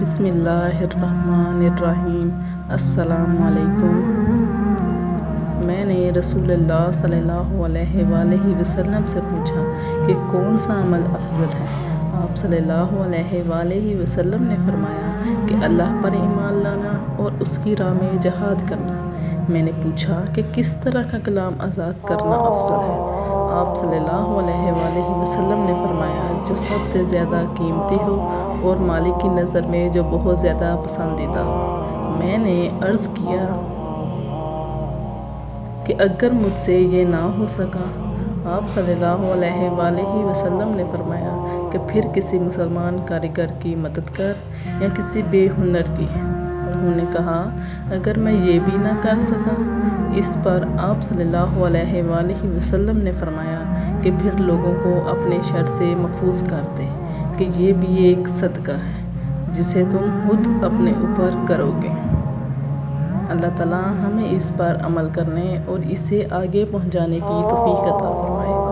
بسم اللہ الرحمن الرحیم۔ السلام علیکم۔ میں نے رسول اللہ صلی اللہ علیہ وآلہ وسلم سے پوچھا کہ کون سا عمل افضل ہے؟ آپ صلی اللہ علیہ وآلہ وسلم نے فرمایا کہ اللہ پر ایمان لانا اور اس کی راہ میں جہاد کرنا۔ میں نے پوچھا کہ کس طرح کا غلام آزاد کرنا افضل ہے؟ آپ صلی اللہ علیہ وآلہ وسلم نے فرمایا جو سب سے زیادہ قیمتی ہو اور مالک کی نظر میں جو بہت زیادہ پسندیدہ ہو۔ میں نے عرض کیا کہ اگر مجھ سے یہ نہ ہو سکا؟ آپ صلی اللہ علیہ وآلہ وسلم نے فرمایا کہ پھر کسی مسلمان کاریگر کی مدد کر یا کسی بے ہنر کی۔ انہوں نے کہا اگر میں یہ بھی نہ کر سکا؟ اس پر آپ صلی اللہ علیہ وآلہ وسلم نے فرمایا کہ پھر لوگوں کو اپنے شر سے محفوظ کر دے کہ یہ بھی ایک صدقہ ہے جسے تم خود اپنے اوپر کرو گے۔ اللہ تعالیٰ ہمیں اس پر عمل کرنے اور اسے آگے پہنچانے کی توفیق عطا فرمائے۔